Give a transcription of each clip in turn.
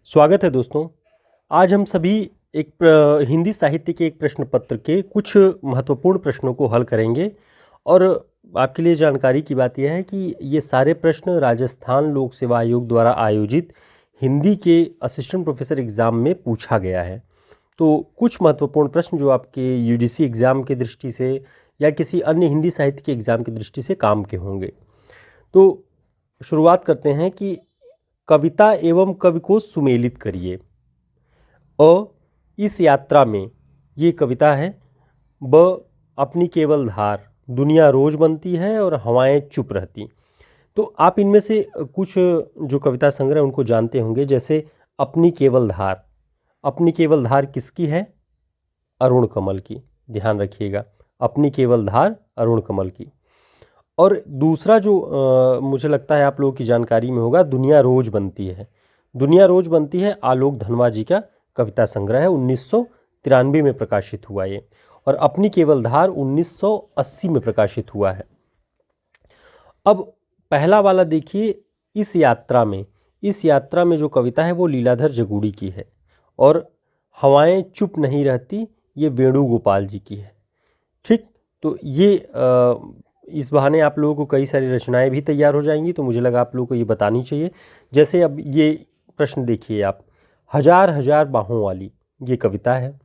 स्वागत है दोस्तों। आज हम सभी हिंदी साहित्य के एक प्रश्न पत्र के कुछ महत्वपूर्ण प्रश्नों को हल करेंगे। और आपके लिए जानकारी की बात यह है कि ये सारे प्रश्न राजस्थान लोक सेवा आयोग द्वारा आयोजित हिंदी के असिस्टेंट प्रोफेसर एग्ज़ाम में पूछा गया है। तो कुछ महत्वपूर्ण प्रश्न जो आपके यूजीसी एग्ज़ाम की दृष्टि से या किसी अन्य हिंदी साहित्य के एग्ज़ाम की दृष्टि से काम के होंगे। तो शुरुआत करते हैं कि कविता एवं कवि को सुमेलित करिए। अ, इस यात्रा में, ये कविता है। ब, अपनी केवल धार, दुनिया रोज बनती है और हवाएं चुप रहती। तो आप इनमें से कुछ जो कविता संग्रह उनको जानते होंगे, जैसे अपनी केवल धार। अपनी केवल धार किसकी है? अरुण कमल की। ध्यान रखिएगा, अपनी केवल धार अरुण कमल की। और दूसरा जो मुझे लगता है आप लोगों की जानकारी में होगा, दुनिया रोज बनती है। दुनिया रोज बनती है आलोक धनवा जी का कविता संग्रह है, 1993 में प्रकाशित हुआ ये। और अपनी केवल धार 1980 में प्रकाशित हुआ है। अब पहला वाला देखिए, इस यात्रा में। इस यात्रा में जो कविता है वो लीलाधर जगूड़ी की है। और हवाएं चुप नहीं रहती, ये वेणुगोपाल जी की है। ठीक, तो ये इस बहाने आप लोगों को कई सारी रचनाएं भी तैयार हो जाएंगी, तो मुझे लगा आप लोगों को ये बतानी चाहिए। जैसे अब ये प्रश्न देखिए आप, हजार हजार बाहों वाली, ये कविता है।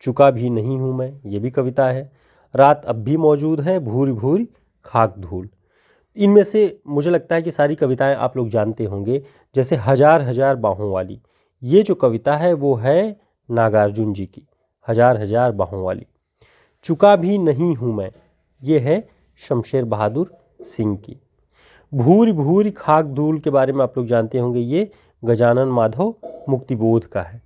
चुका भी नहीं हूँ मैं, ये भी कविता है। रात अब भी मौजूद है, भूरी भूरी खाक धूल। इनमें से मुझे लगता है कि सारी कविताएं आप लोग जानते होंगे। जैसे हजार हजार बाहों वाली, ये जो कविता है वो है नागार्जुन जी की, हजार हजार बाहों वाली। चुका भी नहीं हूँ मैं, ये है शमशेर बहादुर सिंह की। भूरी भूरी खाक धूल के बारे में आप लोग जानते होंगे, ये गजानन माधव मुक्तिबोध का है।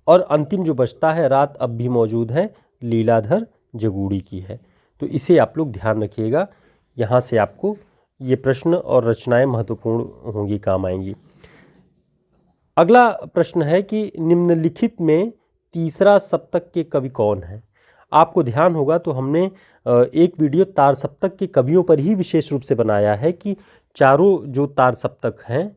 और अंतिम जो बचता है, रात अब भी मौजूद है, लीलाधर जगूड़ी की है। तो इसे आप लोग ध्यान रखिएगा, यहाँ से आपको ये प्रश्न और रचनाएं महत्वपूर्ण होंगी, काम आएंगी। अगला प्रश्न है कि निम्नलिखित में तीसरा सप्तक के कवि कौन है? आपको ध्यान होगा तो हमने एक वीडियो तार सप्तक के कवियों पर ही विशेष रूप से बनाया है कि चारों जो तार सप्तक हैं,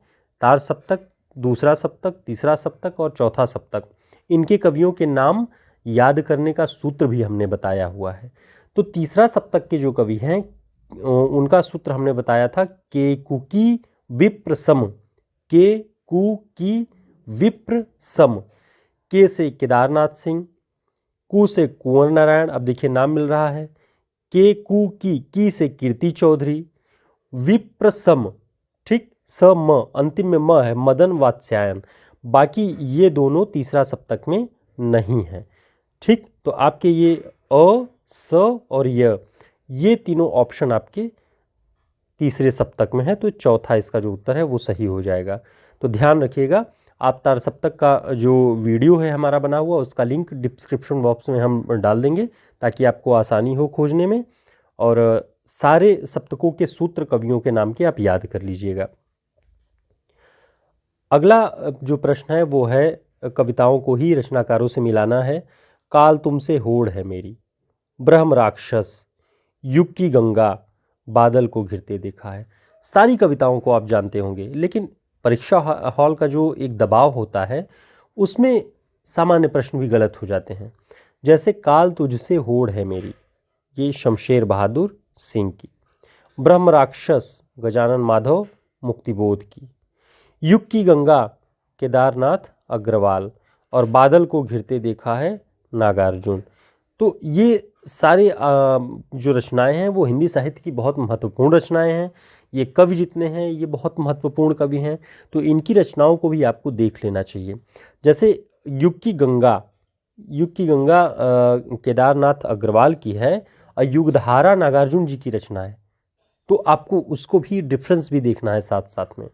तार सप्तक, दूसरा सप्तक, तीसरा सप्तक और चौथा सप्तक, इनके कवियों के नाम याद करने का सूत्र भी हमने बताया हुआ है। तो तीसरा सप्तक के जो कवि हैं उनका सूत्र हमने बताया था, के कुकी विप्र सम। के कुकी विप्र सम। के से केदारनाथ सिंह, कु से कुंवर नारायण, अब देखिए नाम मिल रहा है। के कु की से कीर्ति चौधरी। विप्र सम, ठीक, स म, अंतिम में म है, मदन वात्स्यायन। बाकी ये दोनों तीसरा सप्तक में नहीं है। ठीक, तो आपके ये अ, स और ये तीनों ऑप्शन आपके तीसरे सप्तक में है, तो चौथा इसका जो उत्तर है वो सही हो जाएगा। तो ध्यान रखिएगा। आप तार सप्तक का जो वीडियो है हमारा बना हुआ, उसका लिंक डिस्क्रिप्शन बॉक्स में हम डाल देंगे, ताकि आपको आसानी हो खोजने में। और सारे सप्तकों के सूत्र कवियों के नाम के आप याद कर लीजिएगा। अगला जो प्रश्न है वो है, कविताओं को ही रचनाकारों से मिलाना है। काल तुमसे होड़ है मेरी, ब्रह्म राक्षस, युग की गंगा, बादल को घिरते देखा है। सारी कविताओं को आप जानते होंगे, लेकिन परीक्षा हॉल का जो एक दबाव होता है उसमें सामान्य प्रश्न भी गलत हो जाते हैं। जैसे काल तुझसे होड़ है मेरी, ये शमशेर बहादुर सिंह की। ब्रह्म राक्षस, गजानन माधव मुक्तिबोध की। युग की गंगा, केदारनाथ अग्रवाल। और बादल को घिरते देखा है, नागार्जुन। तो ये सारे जो रचनाएं हैं वो हिंदी साहित्य की बहुत महत्वपूर्ण रचनाएं हैं। ये कवि जितने हैं ये बहुत महत्वपूर्ण कवि हैं, तो इनकी रचनाओं को भी आपको देख लेना चाहिए। जैसे युग की गंगा, युग की गंगा केदारनाथ अग्रवाल की है, और युगधारा नागार्जुन जी की रचना है। तो आपको उसको भी डिफरेंस भी देखना है साथ साथ में।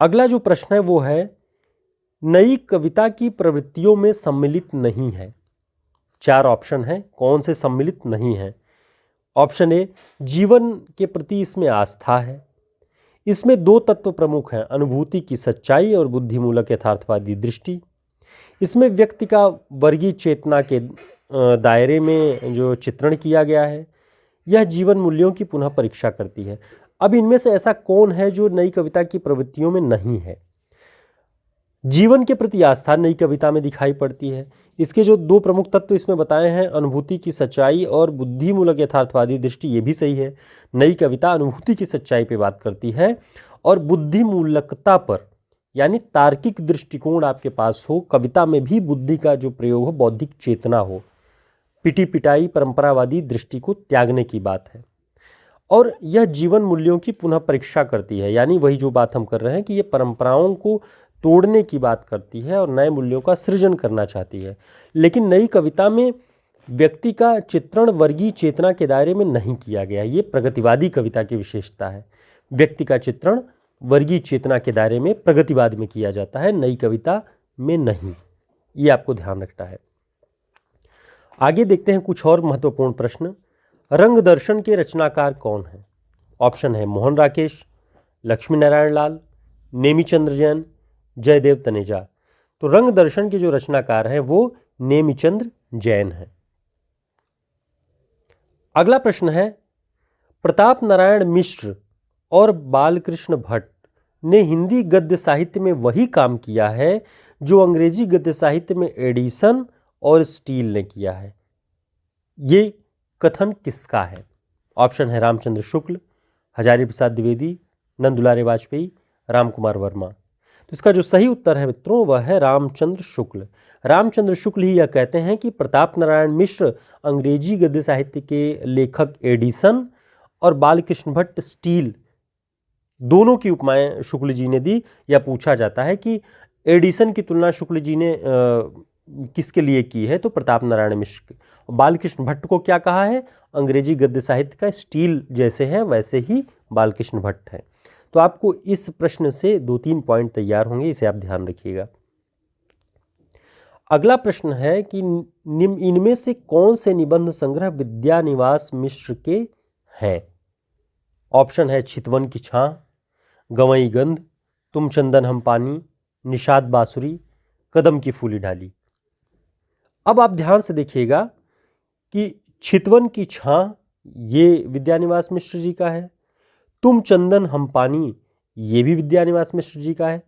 अगला जो प्रश्न है वो है, नई कविता की प्रवृत्तियों में सम्मिलित नहीं है। चार ऑप्शन है, कौन से सम्मिलित नहीं है। ऑप्शन ए, जीवन के प्रति इसमें आस्था है। इसमें दो तत्व प्रमुख हैं, अनुभूति की सच्चाई और बुद्धिमूलक यथार्थवादी दृष्टि। इसमें व्यक्ति का वर्गीय चेतना के दायरे में जो चित्रण किया गया है, यह जीवन मूल्यों की पुनः परीक्षा करती है। अब इनमें से ऐसा कौन है जो नई कविता की प्रवृत्तियों में नहीं है? जीवन के प्रति आस्था नई कविता में दिखाई पड़ती है। इसके जो दो प्रमुख तत्व इसमें बताए हैं, अनुभूति की सच्चाई और बुद्धिमूलक यथार्थवादी दृष्टि, ये भी सही है। नई कविता अनुभूति की सच्चाई पे बात करती है और बुद्धिमूलकता पर, यानी तार्किक दृष्टिकोण आपके पास हो, कविता में भी बुद्धि का जो प्रयोग हो, बौद्धिक चेतना हो, पिटी पिटाई परंपरावादी दृष्टि को त्यागने की बात है। और यह जीवन मूल्यों की पुनः परीक्षा करती है, यानी वही जो बात हम कर रहे हैं कि ये परंपराओं को तोड़ने की बात करती है और नए मूल्यों का सृजन करना चाहती है। लेकिन नई कविता में व्यक्ति का चित्रण वर्गीय चेतना के दायरे में नहीं किया गया। ये प्रगतिवादी कविता की विशेषता है। व्यक्ति का चित्रण वर्गीय चेतना के दायरे में प्रगतिवाद में किया जाता है, नई कविता में नहीं। ये आपको ध्यान रखना है। आगे देखते हैं कुछ और महत्वपूर्ण प्रश्न। रंग दर्शन के रचनाकार कौन हैं? ऑप्शन है मोहन राकेश, लक्ष्मी नारायण लाल, नेमीचंद्र जैन, जयदेव तनेजा। तो रंग दर्शन के जो रचनाकार हैं वो नेमीचंद्र जैन हैं। अगला प्रश्न है, प्रताप नारायण मिश्र और बालकृष्ण भट्ट ने हिंदी गद्य साहित्य में वही काम किया है जो अंग्रेजी गद्य साहित्य में एडिसन और स्टील ने किया है। ये कथन किसका है? ऑप्शन है रामचंद्र शुक्ल, हजारी प्रसाद द्विवेदी, नंदुलारे वाजपेयी, रामकुमार वर्मा। तो इसका जो सही उत्तर है मित्रों वह है रामचंद्र शुक्ल। रामचंद्र शुक्ल ही यह कहते हैं कि प्रताप नारायण मिश्र अंग्रेजी गद्य साहित्य के लेखक एडिसन और बालकृष्ण भट्ट स्टील, दोनों की उपमाएं शुक्ल जी ने दी। यह पूछा जाता है कि एडिसन की तुलना शुक्ल जी ने किसके लिए की है, तो प्रताप नारायण मिश्र। बालकृष्ण भट्ट को क्या कहा है? अंग्रेजी गद्य साहित्य का स्टील जैसे है वैसे ही बालकृष्ण भट्ट है। तो आपको इस प्रश्न से 2-3 पॉइंट तैयार होंगे, इसे आप ध्यान रखिएगा। अगला प्रश्न है कि इनमें से कौन से निबंध संग्रह विद्यानिवास मिश्र के हैं? ऑप्शन है चितवन की छां, गंवई गंध, तुम चंदन हम पानी, निषाद बांसुरी, कदम की फूली डाली। अब आप ध्यान से देखिएगा कि चितवन की छां ये विद्यानिवास मिश्र जी का है, तुम चंदन हम पानी ये भी विद्यानिवास मिश्र जी का है,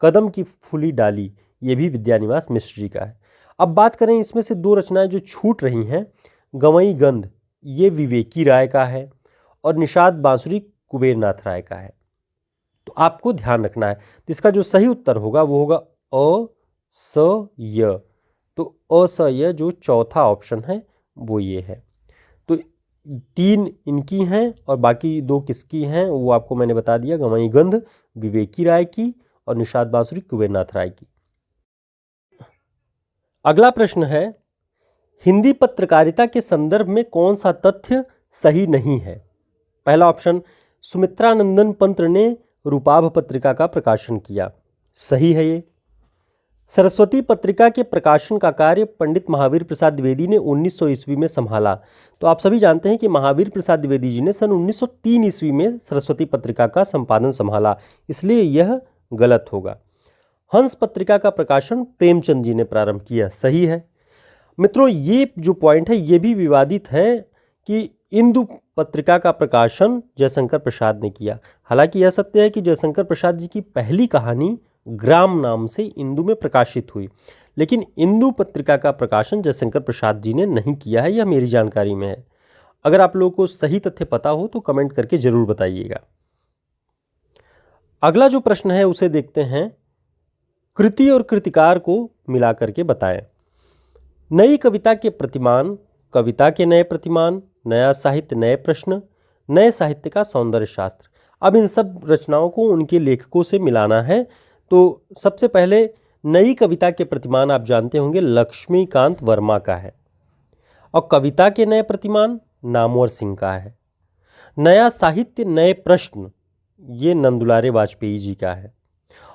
कदम की फूली डाली ये भी विद्यानिवास मिश्र जी का है। अब बात करें इसमें से दो रचनाएं जो छूट रही हैं, गंवई गंध ये विवेकी राय का है और निषाद बांसुरी कुबेर नाथ राय का है। तो आपको ध्यान रखना है। तो इसका जो सही उत्तर होगा वो होगा अ स य। तो अ स य जो चौथा ऑप्शन है वो ये है। तो 3 इनकी हैं और बाकी 2 किसकी हैं वो आपको मैंने बता दिया, गंवई गंध विवेकी राय की और निषाद बांसुरी कुबेर नाथ राय की। अगला प्रश्न है, हिंदी पत्रकारिता के संदर्भ में कौन सा तथ्य सही नहीं है? पहला ऑप्शन, सुमित्रानंदन पंत ने रूपाभ पत्रिका का प्रकाशन किया, सही है ये। सरस्वती पत्रिका के प्रकाशन का कार्य पंडित महावीर प्रसाद द्विवेदी ने 1900 ईस्वी में संभाला। तो आप सभी जानते हैं कि महावीर प्रसाद द्विवेदी जी ने सन 1903 ईस्वी में सरस्वती पत्रिका का संपादन संभाला, इसलिए यह गलत होगा। हंस पत्रिका का प्रकाशन प्रेमचंद जी ने प्रारंभ किया, सही है। मित्रों ये जो पॉइंट है ये भी विवादित है कि इंदु पत्रिका का प्रकाशन जयशंकर प्रसाद ने किया। हालांकि यह सत्य है कि जयशंकर प्रसाद जी की पहली कहानी ग्राम नाम से इंदु में प्रकाशित हुई, लेकिन इंदु पत्रिका का प्रकाशन जयशंकर प्रसाद जी ने नहीं किया है, यह मेरी जानकारी में है। अगर आप लोगों को सही तथ्य पता हो तो कमेंट करके जरूर बताइएगा। अगला जो प्रश्न है उसे देखते हैं, कृति और कृतिकार को मिलाकर के बताएं। नई कविता के प्रतिमान, कविता के नए प्रतिमान, नया साहित्य नए प्रश्न, नए साहित्य का सौंदर्य शास्त्र। अब इन सब रचनाओं को उनके लेखकों से मिलाना है। तो सबसे पहले नई कविता के प्रतिमान आप जानते होंगे लक्ष्मीकांत वर्मा का है और कविता के नए प्रतिमान नामवर सिंह का है। नया साहित्य नए प्रश्न ये नंदुलारे वाजपेयी जी का है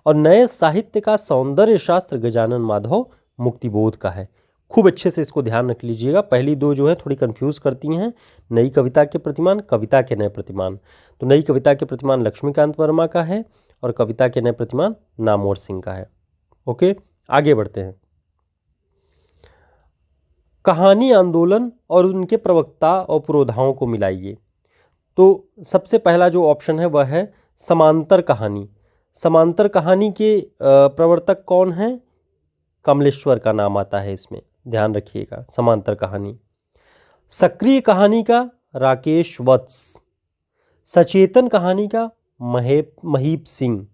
और नए साहित्य का सौंदर्य शास्त्र गजानन माधव मुक्तिबोध का है। खूब अच्छे से इसको ध्यान रख लीजिएगा, पहली दो जो है थोड़ी कंफ्यूज करती हैं। नई कविता के प्रतिमान, कविता के नए प्रतिमान। तो नई कविता के प्रतिमान लक्ष्मीकांत वर्मा का है और कविता के नए प्रतिमान नामवर सिंह का है। ओके, आगे बढ़ते हैं। कहानी आंदोलन और उनके प्रवक्ता और पुरोधाओं को मिलाइए। तो सबसे पहला जो ऑप्शन है वह है समांतर कहानी। समांतर कहानी के प्रवर्तक कौन हैं? कमलेश्वर का नाम आता है इसमें, ध्यान रखिएगा। समांतर कहानी। सक्रिय कहानी का राकेश वत्स, सचेतन कहानी का महीप सिंह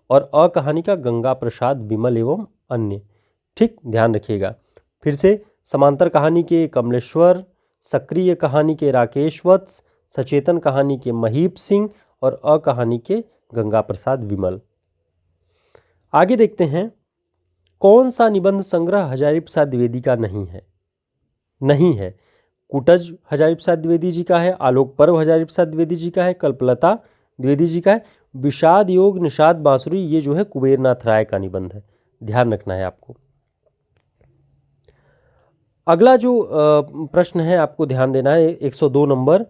और अकहानी का गंगा प्रसाद विमल एवं अन्य। ठीक, ध्यान रखिएगा। फिर से, समांतर कहानी के कमलेश्वर, सक्रिय कहानी के राकेश वत्स, सचेतन कहानी के महीप सिंह और अकहानी के गंगा प्रसाद विमल। आगे देखते हैं, कौन सा निबंध संग्रह हजारी प्रसाद द्विवेदी का नहीं है? नहीं है। कुटज हजारी प्रसाद द्विवेदी जी का है, आलोक पर्व हजारी प्रसाद द्विवेदी जी का है, कल्पलता द्विवेदी जी का है, विषाद योग निषाद बांसुरी ये जो है कुबेरनाथ राय का निबंध है। ध्यान रखना है आपको। अगला जो प्रश्न है आपको ध्यान देना है, 102 नंबर,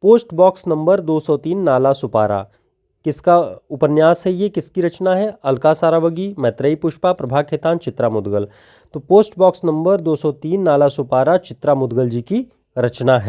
पोस्ट बॉक्स नंबर 203 नाला सुपारा, किसका उपन्यास है ये, किसकी रचना है? अलका सारावगी, मैत्रेयी पुष्पा, प्रभा खेतान, चित्रा मुदगल। तो पोस्ट बॉक्स नंबर 203 नाला सुपारा चित्रा मुदगल जी की रचना है।